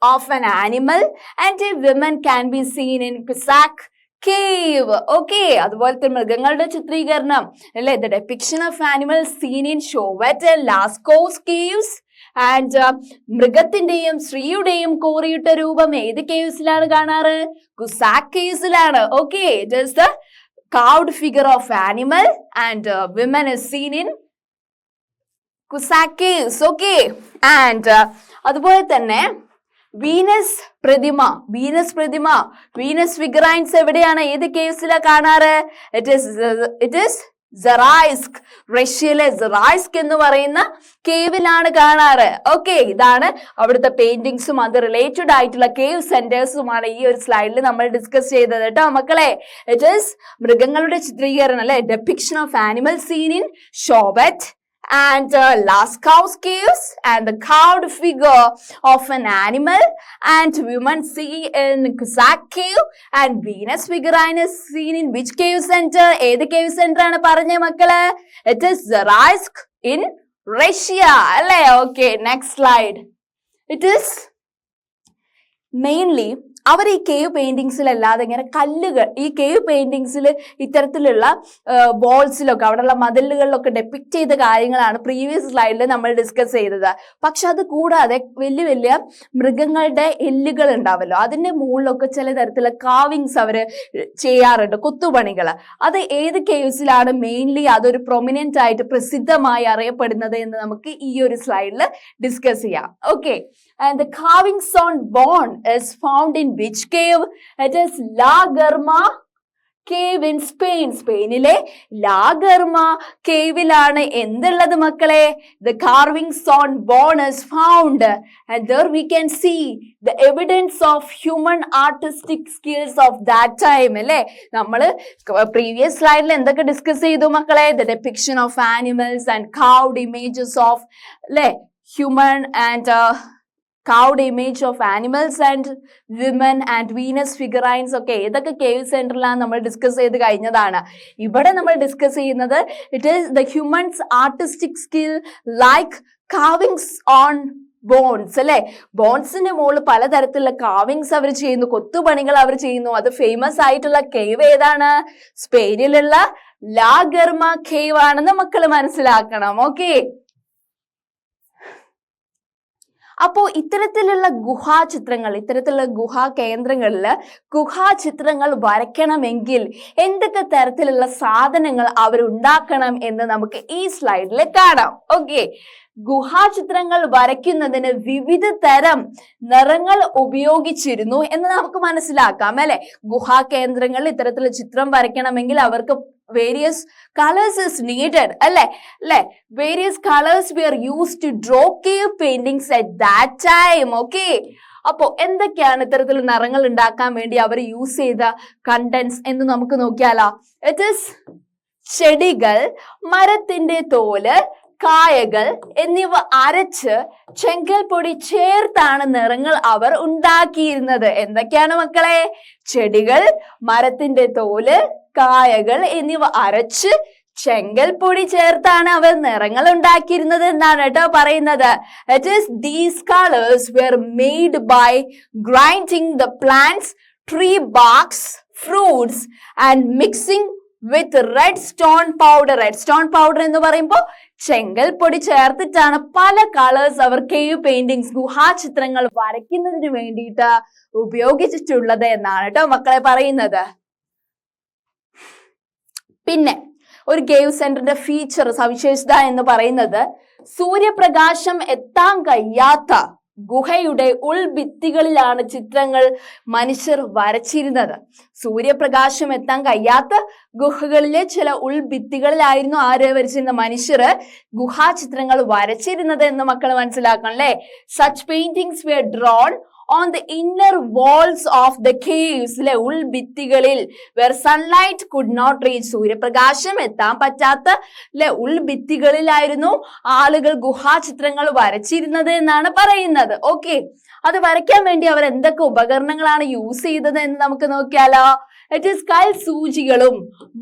of an animal and a woman can be seen in Kusak cave. Okay, അതുപോലത്തെ മൃഗങ്ങളുടെ ചിത്രീകരണം അല്ലെ. The depiction of animals seen in Chauvet and Lascaux caves and മൃഗത്തിന്റെയും സ്ത്രീയുടെയും കോറിയിട്ട രൂപം ഏത് കേവ്സിലാണ് കാണാറ്? കുസാക് കേവ്സിലാണ്. Okay, it is the carved figure of animal and women is seen in Kusak caves. Okay, and അതുപോലെ തന്നെ വീനസ് പ്രതിമ, വീനസ് ഫിഗറൈൻസ് എവിടെയാണ്, ഏത് കേവ്സിലാ കാണാറ്? ഇറ്റ് ഈസ് സെറായിസ്ക്, റഷ്യയിലെ സെറായിസ്ക് എന്ന് പറയുന്ന കേവിലാണ് കാണാറ്. ഓക്കെ, ഇതാണ് അവിടുത്തെ പെയിന്റിങ്സും അത് റിലേറ്റഡ് ആയിട്ടുള്ള കേവ് സെന്റേഴ്സുമാണ് ഈ ഒരു സ്ലൈഡിൽ നമ്മൾ ഡിസ്കസ് ചെയ്തത് കേട്ടോ മക്കളെ. ഇറ്റ് ഈസ് മൃഗങ്ങളുടെ ചിത്രീകരണം അല്ലെ. Depiction of animal seen in Chauvet and Lascaux caves and the carved figure of an animal and women see in Kusak cave and Venus figurine is seen in which cave center? ഏത് cave center ആണ് പറഞ്ഞ മക്കളെ? It is Zaraisk in Russia അല്ലേ. Okay, next slide. It is mainly അവർ ഈ cave പെയിന്റിങ്സിലല്ലാതെ ഇങ്ങനെ കല്ലുകൾ, ഈ cave പെയിന്റിങ്സിൽ ഇത്തരത്തിലുള്ള ബോൾസിലൊക്കെ അവിടെയുള്ള മതിലുകളിലൊക്കെ ഡെപ്പിക്ട് ചെയ്ത കാര്യങ്ങളാണ് പ്രീവിയസ് സ്ലൈഡിൽ നമ്മൾ ഡിസ്കസ് ചെയ്തത്. പക്ഷെ അത് കൂടാതെ വലിയ വലിയ മൃഗങ്ങളുടെ എല്ലുകൾ ഉണ്ടാവല്ലോ, അതിന്റെ മുകളിലൊക്കെ ചില തരത്തിലുള്ള കാവിങ്സ് അവർ ചെയ്യാറുണ്ട്, കൊത്തുപണികൾ. അത് ഏത് കേവ്സിലാണ് മെയിൻലി അതൊരു പ്രൊമിനന്റ് ആയിട്ട് പ്രസിദ്ധമായി അറിയപ്പെടുന്നത് എന്ന് നമുക്ക് ഈ ഒരു സ്ലൈഡിൽ ഡിസ്കസ് ചെയ്യാം. Okay, and the carvings on bone is found in which cave? It is La Garma cave in Spain. സ്പെയിനിലെ ലാ ഗർമ കേവിലാണ് എന്തുള്ളത് മക്കളെ? The carvings on bone is found and there we can see the evidence of human artistic skills of that time അല്ലേ. നമ്മൾ previous സ്ലൈഡിൽ എന്തൊക്കെ discuss ചെയ്തു മക്കളെ? The depiction of animals and carved images of അല്ലേ human and carved image of animals and women and Venus figurines ഒക്കെ ഏതൊക്കെ cave സെന്ററിലാണ് നമ്മൾ ഡിസ്കസ് ചെയ്ത് കഴിഞ്ഞതാണ്. ഇവിടെ നമ്മൾ ഡിസ്കസ് ചെയ്യുന്നത് it is the humans artistic skill like carvings on bones അല്ലെ. ബോൺസിന്റെ മുകളിൽ പലതരത്തിലുള്ള കാവിങ്സ് അവർ ചെയ്യുന്നു, കൊത്തുപണികൾ അവർ ചെയ്യുന്നു. അത് ഫേമസ് ആയിട്ടുള്ള കേവ് ഏതാണ്? സ്പെയിനിലുള്ള ലാ ഗർമ കേവ് ആണെന്ന് മക്കൾ മനസ്സിലാക്കണം. ഓക്കെ, അപ്പോ ഇത്തരത്തിലുള്ള ഗുഹാചിത്രങ്ങൾ, ഇത്തരത്തിലുള്ള ഗുഹാ കേന്ദ്രങ്ങളിൽ ഗുഹാചിത്രങ്ങൾ വരയ്ക്കണമെങ്കിൽ എന്തൊക്കെ തരത്തിലുള്ള സാധനങ്ങൾ അവരുണ്ടാക്കണം എന്ന് നമുക്ക് ഈ സ്ലൈഡിൽ കാണാം. ഓക്കെ, ഗുഹാചിത്രങ്ങൾ വരയ്ക്കുന്നതിന് വിവിധ തരം നിറങ്ങൾ ഉപയോഗിച്ചിരുന്നു എന്ന് നമുക്ക് മനസ്സിലാക്കാം അല്ലെ. ഗുഹാ കേന്ദ്രങ്ങളിൽ ഇത്തരത്തിലുള്ള ചിത്രം വരയ്ക്കണമെങ്കിൽ അവർക്ക് various colors is needed അല്ലെ. Various colors were used to draw cave paintings at that time. Okay, അപ്പോ എന്തൊക്കെയാണ് ഇത്തരത്തിലുള്ള നിറങ്ങൾ ഉണ്ടാക്കാൻ വേണ്ടി അവർ യൂസ് ചെയ്ത കണ്ടന്റ്സ് എന്ന് നമുക്ക് നോക്കിയാലോ. ഇറ്റ് ഈസ് ചെടികൾ, മരത്തിന്റെ തോല്, കായകൾ എന്നിവ അരച്ച് ചെങ്കൽ പൊടി ചേർത്താണ് നിറങ്ങൾ അവർ ഉണ്ടാക്കിയിരുന്നത്. എന്തൊക്കെയാണ് മക്കളെ? ചെടികൾ, മരത്തിന്റെ തോല്, കായകൾ എന്നിവ അരച്ച് ചെങ്കൽ പൊടി ചേർത്താണ് അവർ നിറങ്ങൾ ഉണ്ടാക്കിയിരുന്നത് എന്നാണ് കേട്ടോ പറയുന്നത്. It is these colours were made by grinding the plants, tree barks, fruits and mixing with red stone powder. Red stone powder എന്ന് പറയുമ്പോൾ ചെങ്കൽ പൊടി ചേർത്തിട്ടാണ് പല കളേഴ്സ് അവർ കേവ് പെയിന്റിങ്സ്, ഗുഹാചിത്രങ്ങൾ വരയ്ക്കുന്നതിന് വേണ്ടിയിട്ട് ഉപയോഗിച്ചിട്ടുള്ളത് എന്നാണ് കേട്ടോ മക്കളെ പറയുന്നത്. പിന്നെ ഒരു കേവ് സെന്ററിന്റെ ഫീച്ചർ, സവിശേഷത എന്ന് പറയുന്നത് സൂര്യപ്രകാശം എത്താൻ കഴിയാത്ത ഗുഹയുടെ ഉൾഭിത്തികളിലാണ് ചിത്രങ്ങൾ മനുഷ്യർ വരച്ചിരുന്നത്. സൂര്യപ്രകാശം എത്താൻ കഴിയാത്ത ഗുഹകളിലെ ചില ഉൾഭിത്തികളിലായിരുന്നു ആര് വരച്ചിരുന്ന മനുഷ്യർ ഗുഹാചിത്രങ്ങൾ വരച്ചിരുന്നത് എന്ന് മക്കൾ മനസ്സിലാക്കണം അല്ലെ. Such paintings were drawn on the inner walls of the caves, ലെ ഉൾഭിത്തികളിൽ, where sunlight could not reach, സൂര്യപ്രകാശം എത്താൻ പറ്റാത്ത ഉൾഭിത്തികളിലായിരുന്നു ആളുകൾ ഗുഹാചിത്രങ്ങൾ വരച്ചിരുന്നത് എന്നാണ് പറയുന്നത്. ഓക്കെ, അത് വരയ്ക്കാൻ വേണ്ടി അവർ എന്തൊക്കെ ഉപകരണങ്ങളാണ് യൂസ് ചെയ്തത് എന്ന് നമുക്ക് നോക്കിയാലോ. ഇറ്റ് ഈസ് കൽസൂചികളും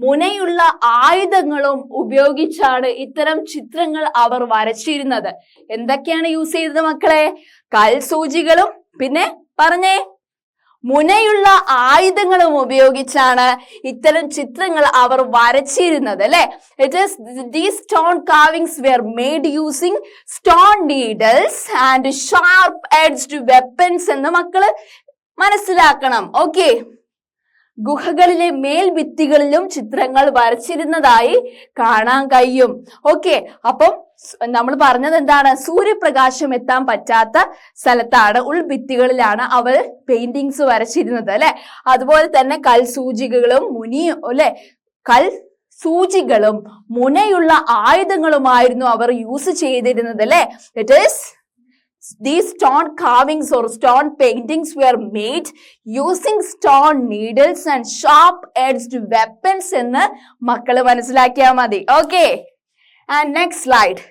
മുനയുള്ള ആയുധങ്ങളും ഉപയോഗിച്ചാണ് ഇത്തരം ചിത്രങ്ങൾ അവർ വരച്ചിരുന്നത്. എന്തൊക്കെയാണ് യൂസ് ചെയ്തത് മക്കളെ? കൽസൂചികളും പിന്നെ പറഞ്ഞേ മുനയുള്ള ആയുധങ്ങളും ഉപയോഗിച്ചാണ് ഇത്തരം ചിത്രങ്ങൾ അവർ വരച്ചിരുന്നത് അല്ലെ. It is these stone carvings were made using stone needles and sharp edged weapons എന്ന് മക്കള് മനസ്സിലാക്കണം. ഓക്കെ, ഗുഹകളിലെ മേൽഭിത്തികളിലും ചിത്രങ്ങൾ വരച്ചിരുന്നതായി കാണാൻ കഴിയും. ഓക്കെ, അപ്പം നമ്മൾ പറഞ്ഞത് എന്താണ്? സൂര്യപ്രകാശം എത്താൻ പറ്റാത്ത സ്ഥലത്താണ്, ഉൾഭിത്തികളിലാണ് അവർ പെയിന്റിങ്സ് വരച്ചിരുന്നത് അല്ലെ. അതുപോലെ തന്നെ കൽസൂചികളും കൽസൂചികളും മുനയുള്ള ആയുധങ്ങളുമായിരുന്നു അവർ യൂസ് ചെയ്തിരുന്നത് അല്ലെ. It is these stone carvings or stone paintings were made using stone needles and sharp edged weapons എന്ന് മക്കള് മനസ്സിലാക്കിയാൽ മതി. Okay, and next slide.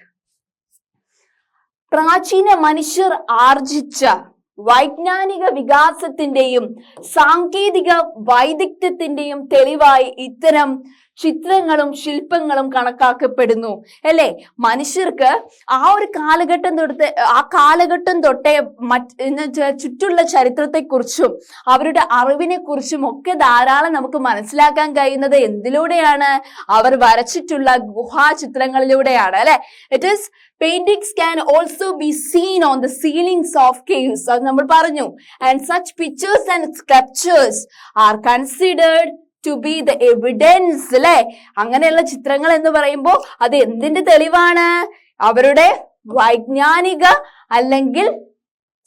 പ്രാചീന മനുഷ്യർ ആർജിച്ച വൈജ്ഞാനിക വികാസത്തിന്റെയും സാങ്കേതിക വൈദഗ്ധ്യത്തിന്റെയും തെളിവായി ഇത്തരം ചിത്രങ്ങളും ശില്പങ്ങളും കണക്കാക്കപ്പെടുന്നു അല്ലെ. മനുഷ്യർക്ക് ആ ഒരു കാലഘട്ടം തൊട്ടേ ചുറ്റുള്ള ചരിത്രത്തെക്കുറിച്ചും അവരുടെ അറിവിനെ കുറിച്ചും ഒക്കെ ധാരാളം നമുക്ക് മനസ്സിലാക്കാൻ കഴിയുന്നത് എന്തിലൂടെയാണ്? അവർ വരച്ചിട്ടുള്ള ഗുഹാചിത്രങ്ങളിലൂടെയാണ് അല്ലെ. It is paintings can also be seen on the ceilings of caves. അത് നമ്മൾ പറഞ്ഞു. And such pictures and sculptures are considered to be the evidence അല്ലെ. അങ്ങനെയുള്ള ചിത്രങ്ങൾ എന്ന് പറയുമ്പോൾ അത് എന്തിന്റെ തെളിവാണ്? അവരുടെ വൈജ്ഞാനിക അല്ലെങ്കിൽ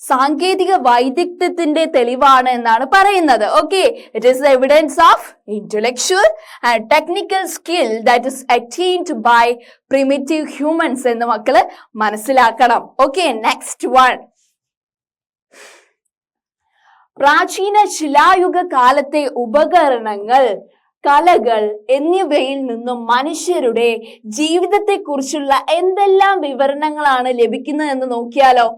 സാങ്കേതിക വൈദഗ്ധ്യത്തിന്റെ തെളിവാണ് എന്നാണ് പറയുന്നത്. Okay, it is the evidence of intellectual and technical skill that is attained by primitive humans എന്ന് മക്കള് മനസ്സിലാക്കണം. Okay, next one. പ്രാചീന ശിലായുഗ കാലത്തെ ഉപകരണങ്ങൾ, കലകൾ എന്നിവയിൽ നിന്നും മനുഷ്യരുടെ ജീവിതത്തെക്കുറിച്ചുള്ള എന്തെല്ലാം വിവരണങ്ങളാണ് ലഭിക്കുന്നത് എന്ന് നോക്കിയാലോ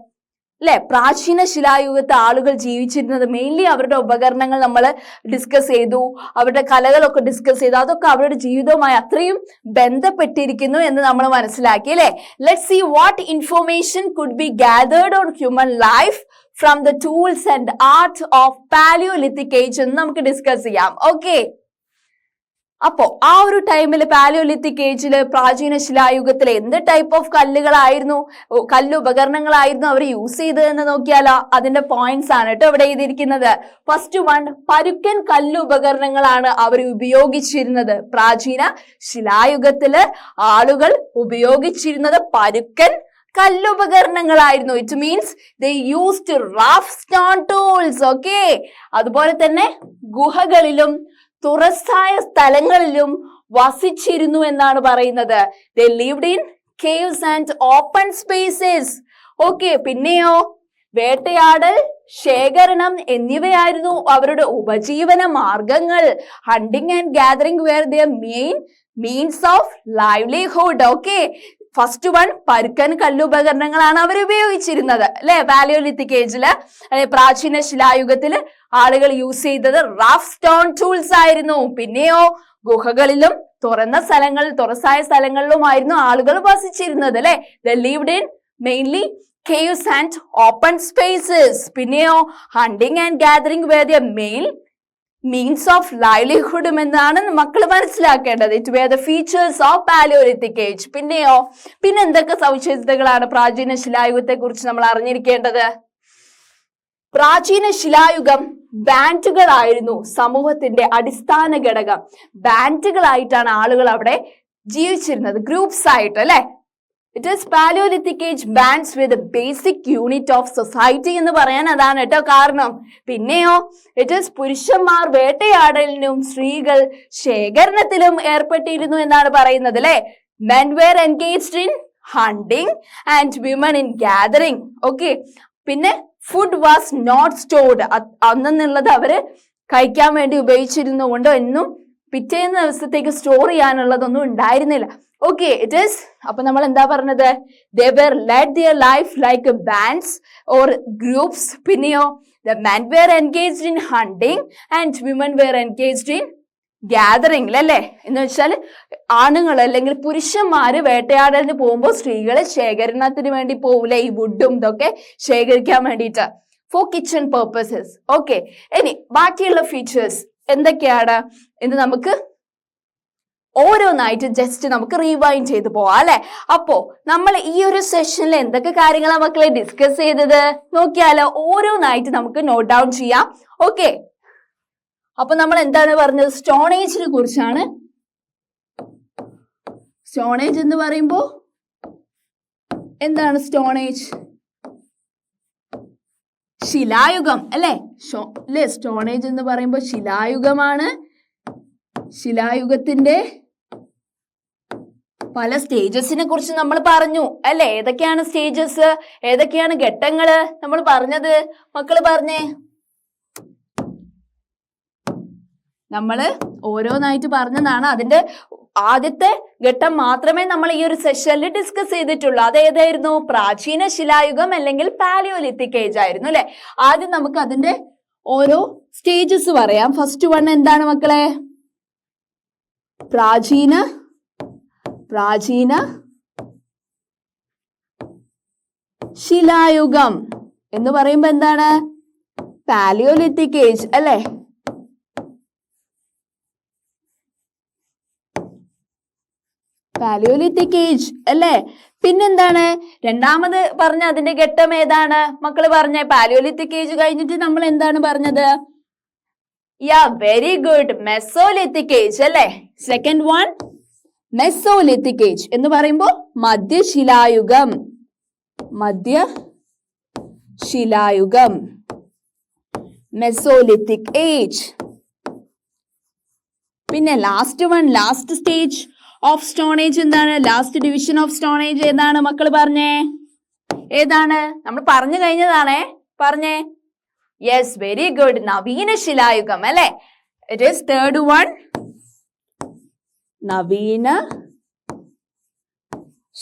അല്ലെ. പ്രാചീന ശിലായുഗത്തെ ആളുകൾ ജീവിച്ചിരുന്നത് മെയിൻലി അവരുടെ ഉപകരണങ്ങൾ നമ്മൾ ഡിസ്കസ് ചെയ്തു, അവരുടെ കലകളൊക്കെ ഡിസ്കസ് ചെയ്തു. അതൊക്കെ അവരുടെ ജീവിതവുമായി അത്രയും ബന്ധപ്പെട്ടിരിക്കുന്നു എന്ന് നമ്മൾ മനസ്സിലാക്കി അല്ലെ. Let's see what information could be gathered on human life from the tools and art of Palaeolithic age എന്ന് നമുക്ക് ഡിസ്കസ് ചെയ്യാം. ഓക്കെ, അപ്പോ ആ ഒരു ടൈമിൽ പാലിയോലിത്തിക് ഏജില് പ്രാചീന ശിലായുഗത്തിൽ എന്ത് ടൈപ്പ് ഓഫ് കല്ലുപകരണങ്ങളായിരുന്നു അവർ യൂസ് ചെയ്തതെന്ന് നോക്കിയാലോ. അതിന്റെ പോയിന്റ്സ് ആണ് കേട്ടോ ഇവിടെ എഴുതിയിരിക്കുന്നത്. ഫസ്റ്റ് വൺ, പരുക്കൻ കല്ലുപകരണങ്ങളാണ് അവർ ഉപയോഗിച്ചിരുന്നത്. പ്രാചീന ശിലായുഗത്തില് ആളുകൾ ഉപയോഗിച്ചിരുന്നത് പരുക്കൻ കല്ലുപകരണങ്ങളായിരുന്നു. It means they used rough stone tools. Okay, അതുപോലെ തന്നെ ഗുഹകളിലും തുറസായ സ്ഥലങ്ങളിലും വസിച്ചിരുന്നു എന്നാണ് പറയുന്നത്. They lived in caves and open spaces. Okay, പിന്നെയോ വേട്ടയാടൽ, ശേഖരണം എന്നിവയായിരുന്നു അവരുടെ ഉപജീവന മാർഗങ്ങൾ. Hunting and gathering were their main means of livelihood. Okay, first one പരുക്കൻ കല്ലുപകരണങ്ങളാണ് അവർ ഉപയോഗിച്ചിരുന്നത് അല്ലെ പാലിയോലിത്തിക് ഏജില്, അല്ലെ പ്രാചീന ശിലായുഗത്തില് ആളുകൾ യൂസ് ചെയ്തത് റഫ് സ്റ്റോൺ ടൂൾസ് ആയിരുന്നു. പിന്നെയോ ഗുഹകളിലും തുറസായ സ്ഥലങ്ങളിലുമായിരുന്നു ആളുകൾ വസിച്ചിരുന്നത് അല്ലെ. The lived in mainly caves and open spaces. പിന്നെയോ hunting and gathering were their main means of livelihood എന്നാണ് മക്കൾ മനസ്സിലാക്കേണ്ടത്. It were the features of Paleolithic age. പിന്നെ എന്തൊക്കെ സവിശേഷതകളാണ് പ്രാചീന ശിലായുഗത്തെ കുറിച്ച് നമ്മൾ അറിഞ്ഞിരിക്കേണ്ടത്? പ്രാചീന ശിലായുഗം ബാൻഡുകളായിരുന്നു സമൂഹത്തിന്റെ അടിസ്ഥാന ഘടകം. ബാൻഡുകളായിട്ടാണ് ആളുകൾ അവിടെ ജീവിച്ചിരുന്നത്, ഗ്രൂപ്പ്സ് ആയിട്ട് അല്ലെ. It is Paleolithic age bands with the basic unit of society എന്ന് പറയാൻ അതാണ് കേട്ടോ കാരണം. പിന്നെയോ it is പുരുഷന്മാർ വേട്ടയാടലിനും സ്ത്രീകൾ ശേഖരണത്തിലും ഏർപ്പെട്ടിരുന്നു എന്നാണ് പറയുന്നത് അല്ലെ. Men were engaged in hunting and women in gathering. Okay, പിന്നെ food was not stored. അന്നുള്ളത് അവര് കഴിക്കാൻ വേണ്ടി ഉപയോഗിച്ചിരുന്നുകൊണ്ട് എന്നും പിറ്റേന്ന് ദിവസത്തേക്ക് സ്റ്റോർ ചെയ്യാനുള്ളതൊന്നും ഉണ്ടായിരുന്നില്ല. ഓക്കെ, ഇറ്റ് ഈസ് അപ്പൊ നമ്മൾ എന്താ പറഞ്ഞത്? they were led their life like bands or groups. പിന്നെയോ the men were engaged in hunting and women were engaged in gathering അല്ലേ. എന്ന് വെച്ചാൽ ആണുങ്ങൾ അല്ലെങ്കിൽ പുരുഷന്മാര് വേട്ടയാടലിന് പോകുമ്പോൾ സ്ത്രീകള് ശേഖരണത്തിന് വേണ്ടി പോകൂലെ, ഈ വുഡും ഇതൊക്കെ ശേഖരിക്കാൻ വേണ്ടിയിട്ട് ഫോർ കിച്ചൺ പർപ്പസസ്. ഓക്കെ, ഇനി ബാക്കിയുള്ള ഫീച്ചേഴ്സ് എന്തൊക്കെയാണ് എന്ന് നമുക്ക് ഓരോന്നായിട്ട് ജസ്റ്റ് നമുക്ക് റീവൈൻഡ് ചെയ്ത് പോവാം അല്ലെ. അപ്പോ നമ്മൾ ഈ ഒരു സെഷനിൽ എന്തൊക്കെ കാര്യങ്ങളാണ് മക്കളെ ഡിസ്കസ് ചെയ്തത് നോക്കിയാലോ? ഓരോന്നായിട്ട് നമുക്ക് നോട്ട് ഡൗൺ ചെയ്യാം. ഓക്കെ, അപ്പൊ നമ്മൾ എന്താണ് പറഞ്ഞത്? സ്റ്റോൺ ഏജിനെ കുറിച്ചാണ്. സ്റ്റോൺ ഏജ് എന്ന് പറയുമ്പോ എന്താണ് സ്റ്റോൺ ഏജ്? ശിലായുഗം അല്ലെ. സ്റ്റോൺ ഏജ് എന്ന് പറയുമ്പോ ശിലായുഗമാണ്. ശിലായുഗത്തിന്റെ പല സ്റ്റേജസിനെ കുറിച്ച് നമ്മൾ പറഞ്ഞു അല്ലെ. ഏതൊക്കെയാണ് സ്റ്റേജസ്, ഏതൊക്കെയാണ് ഘട്ടങ്ങള് നമ്മൾ പറഞ്ഞത്? മക്കള് പറഞ്ഞേ. നമ്മള് ഓരോന്നായിട്ട് പറഞ്ഞതാണ്. അതിന്റെ ആദ്യത്തെ ഘട്ടം മാത്രമേ നമ്മൾ ഈ ഒരു സെഷനിൽ ഡിസ്കസ് ചെയ്തിട്ടുള്ളൂ. അത് ഏതായിരുന്നു? പ്രാചീന ശിലായുഗം അല്ലെങ്കിൽ പാലിയോലിത്തിക് ഏജ് ആയിരുന്നു അല്ലെ. ആദ്യം നമുക്ക് അതിന്റെ ഓരോ സ്റ്റേജസ് പറയാം. ഫസ്റ്റ് വൺ എന്താണ് മക്കളെ? പ്രാചീന ശിലായുഗം എന്ന് പറയുമ്പോ എന്താണ്? പാലിയോലിത്തിക് ഏജ് അല്ലെ. പാലിയോലിത്തിക് ഏജ് അല്ലെ. പിന്നെന്താണ് രണ്ടാമത് പറഞ്ഞ അതിന്റെ ഘട്ടം ഏതാണ് മക്കള് പറഞ്ഞേ? പാലിയോലിത്തിക് ഏജ് കഴിഞ്ഞിട്ട് നമ്മൾ എന്താണ് പറഞ്ഞത്? വെരി ഗുഡ്, മെസോലിത്തിക് ഏജ് അല്ലെ. സെക്കൻഡ് വൺ മെസോലിത്തിക് ഏജ് എന്ന് പറയുമ്പോ മധ്യശിലായുഗം. Mesolithic age. പിന്നെ last stage of stone age എന്താണ്? Last division of stone age ഏതാണ് മക്കള് പറഞ്ഞേ? ഏതാണ്? നമ്മൾ പറഞ്ഞു കഴിഞ്ഞതാണേ. പറഞ്ഞേ. യെസ്, വെരി ഗുഡ്, നവീന ശിലായുഗം അല്ലെ. ഇറ്റ് ഈസ് തേർഡ് വൺ, നവീന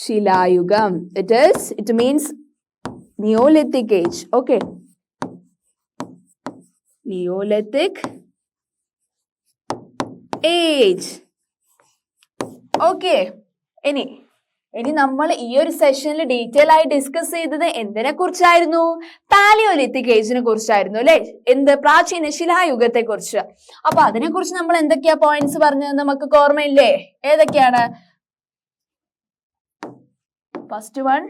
ശിലായുഗം. It means Neolithic age. Okay, Neolithic age. Okay, ഇനി നമ്മൾ ഈ ഒരു സെഷനിൽ ഡീറ്റെയിൽ ആയി ഡിസ്കസ് ചെയ്തത് എന്തിനെ കുറിച്ചായിരുന്നു? പാലിയോലിത്തിക് ഏജിനെ കുറിച്ചായിരുന്നു അല്ലെ. എന്ത്? പ്രാചീന ശിലായുഗത്തെ കുറിച്ച്. അപ്പൊ അതിനെ കുറിച്ച് നമ്മൾ എന്തൊക്കെയാ പോയിന്റ്സ് പറഞ്ഞത് നമുക്ക് ഓർമ്മയില്ലേ? ഏതൊക്കെയാണ്? ഫസ്റ്റ് വൺ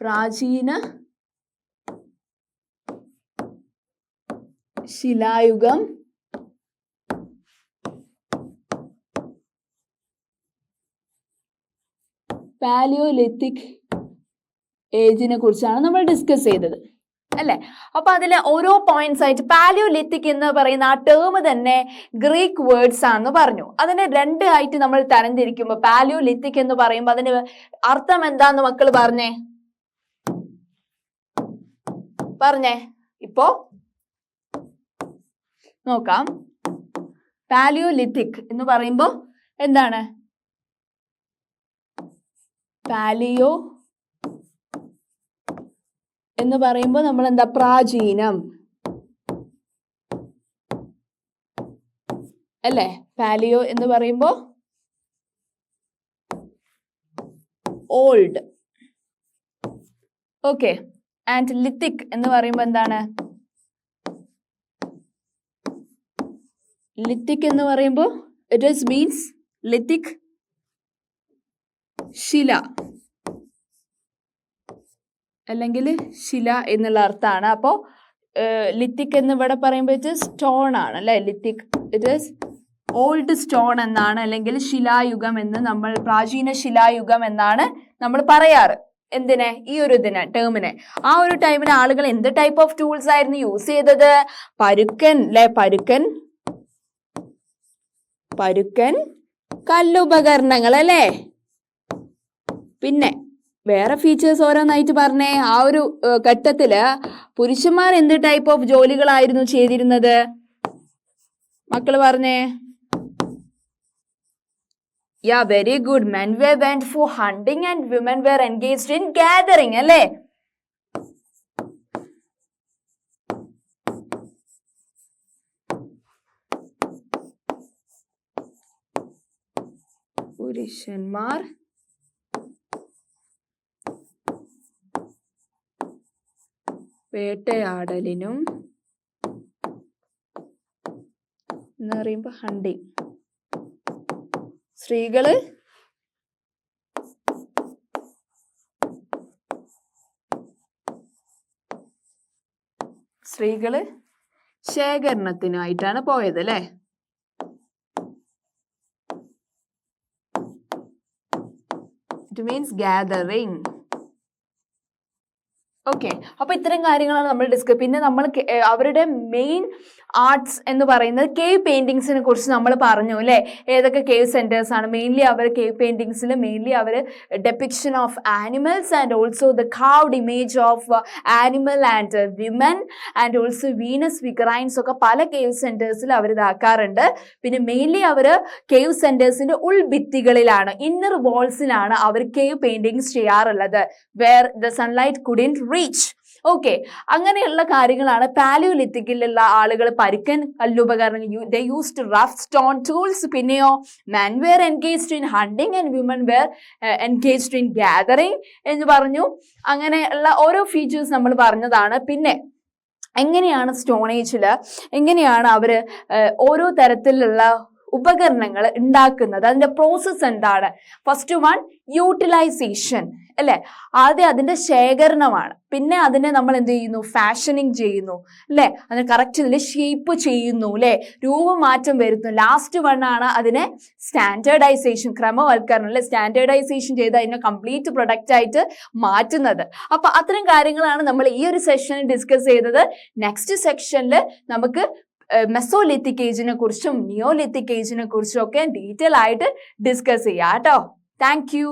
പ്രാചീന ശിലായുഗം. പാലിയോലിത്തിക് ഏജിനെ കുറിച്ചാണ് നമ്മൾ ഡിസ്കസ് ചെയ്തത് അല്ലെ. അപ്പൊ അതിലെ ഓരോ പോയിന്റ്സ് ആയിട്ട് പാലിയോലിത്തിക് എന്ന് പറയുന്ന ആ ടേം തന്നെ ഗ്രീക്ക് വേർഡ്സ് ആണെന്ന് പറഞ്ഞു. അതിനെ രണ്ട് ആയിട്ട് നമ്മൾ തരംതിരിക്കുമ്പോൾ പാലിയോലിത്തിക് എന്ന് പറയുമ്പോൾ അതിന്റെ അർത്ഥം എന്താന്ന് മക്കൾ പറഞ്ഞേ ഇപ്പോ നോക്കാം. പാലിയോലിത്തിക് എന്ന് പറയുമ്പോൾ എന്താണ്? പാലിയോ എന്ന് പറയുമ്പോൾ നമ്മൾ എന്താ? പ്രാചീനം അല്ലേ? പാലിയോ എന്ന് പറയുമ്പോൾ ഓൾഡ്. ഓക്കെ. ആൻഡ് ലിത്തിക് എന്ന് പറയുമ്പോൾ എന്താണ്? ലിത്തിക് എന്ന് പറയുമ്പോൾ ഇറ്റ് ഈസ് മീൻസ് ലിത്തിക് ശില അല്ലെങ്കിൽ ശില എന്നുള്ള അർത്ഥമാണ്. അപ്പോൾ ലിത്തിക് എന്ന് ഇവിടെ പറയുമ്പോൾ ഇറ്റ് സ്റ്റോൺ ആണ് അല്ലെ. Lithic it is old stone എന്നാണ്, അല്ലെങ്കിൽ ശിലായുഗം എന്ന് നമ്മൾ, പ്രാചീന ശിലായുഗം എന്നാണ് നമ്മൾ പറയാറ്. എന്തിനെ? ഈ ഒരു ടേമിനെ. ആ ഒരു ടൈമിന് ആളുകൾ എന്ത് ടൈപ്പ് ഓഫ് ടൂൾസ് ആയിരുന്നു യൂസ് ചെയ്തത്? പരുക്കൻ അല്ലെ. പരുക്കൻ കല്ലുപകരണങ്ങൾ അല്ലേ. പിന്നെ വേറെ ഫീച്ചേഴ്സ് ഓരോന്നായിട്ട് പറഞ്ഞേ. ആ ഒരു ഘട്ടത്തില് പുരുഷന്മാർ എന്ത് ടൈപ്പ് ഓഫ് ജോലികളായിരുന്നു ചെയ്തിരുന്നത്? മക്കള് പറഞ്ഞേ. Yeah, very good. Men were went for hunting and women were engaged in gathering അല്ലേ. പുരുഷന്മാർ വേട്ടയാടലിനും എന്ന് പറയുമ്പോ ഹണ്ടിങ്. സ്ത്രീകള് ശേഖരണത്തിനായിട്ടാണ് പോയത് അല്ലേ. It means gathering. ഓക്കെ. അപ്പൊ ഇത്തരം കാര്യങ്ങളാണ് നമ്മൾ ഡിസ്കസ്. പിന്നെ നമ്മൾ അവരുടെ മെയിൻ ആർട്സ് എന്ന് പറയുന്നത് കേവ് പെയിന്റിങ്സിനെ കുറിച്ച് നമ്മൾ പറഞ്ഞു അല്ലെ. ഏതൊക്കെ കേവ് സെന്റേഴ്സ് ആണ്? മെയിൻലി അവർ കേവ് പെയിന്റിങ്സിൽ മെയിൻലി അവർ depiction of animals and also the carved image of animal and women and also Venus figurines ഒക്കെ പല കേവ് സെന്റേഴ്സിൽ അവർ ഇതാക്കാറുണ്ട്. പിന്നെ മെയിൻലി അവർ കേവ് സെന്റേഴ്സിന്റെ ഉൾഭിത്തികളിലാണ്, ഇന്നർ വാൾസിലാണ് അവർ കേവ് പെയിന്റിങ്സ് ചെയ്യാറുള്ളത്. Where the sunlight couldn't reach. Okay. അങ്ങനെയുള്ള കാര്യങ്ങളാണ് പാലിയോലിത്തിക്കിലുള്ള ആളുകൾ പരുക്കൻ കല്ലുപകരണങ്ങൾ. They used rough stone tools. പിന്നെയോ men were engaged in hunting and women were engaged in gathering എന്ന് പറഞ്ഞു. അങ്ങനെയുള്ള ഓരോ ഫീച്ചേഴ്സ് നമ്മൾ പറഞ്ഞതാണ്. പിന്നെ എങ്ങനെയാണ് സ്റ്റോൺ ഏജിൽ എങ്ങനെയാണ് അവര് ഓരോ തരത്തിലുള്ള ഉപകരണങ്ങൾ ഉണ്ടാക്കുന്നത്, അതിന്റെ പ്രോസസ് എന്താണ്? ഫസ്റ്റ് വൺ യൂട്ടിലൈസേഷൻ അല്ലെ. ആദ്യം അതിന്റെ ശേഖരണമാണ്. പിന്നെ അതിനെ നമ്മൾ എന്ത് ചെയ്യുന്നു? ഫാഷനിങ് ചെയ്യുന്നു അല്ലെ. അതിന് കറക്റ്റ് ഇതിൽ ഷേപ്പ് ചെയ്യുന്നു അല്ലെ, രൂപമാറ്റം വരുന്നു. ലാസ്റ്റ് വൺ ആണ് അതിനെ സ്റ്റാൻഡേർഡൈസേഷൻ, ക്രമവൽക്കരണം അല്ലെ. സ്റ്റാൻഡേർഡൈസേഷൻ ചെയ്ത് അതിനെ കംപ്ലീറ്റ് പ്രൊഡക്റ്റ് ആയിട്ട് മാറ്റുന്നത്. അപ്പൊ അത്തരം കാര്യങ്ങളാണ് നമ്മൾ ഈ ഒരു സെഷനിൽ ഡിസ്കസ് ചെയ്തത്. നെക്സ്റ്റ് സെക്ഷനിൽ നമുക്ക് മെസോലിത്തിക് ഏജിനെ കുറിച്ചും നിയോലിത്തിക് ഏജിനെ കുറിച്ചും ഒക്കെ ഡീറ്റെയിൽ ആയിട്ട് ഡിസ്കസ് ചെയ്യാം കേട്ടോ. Thank you.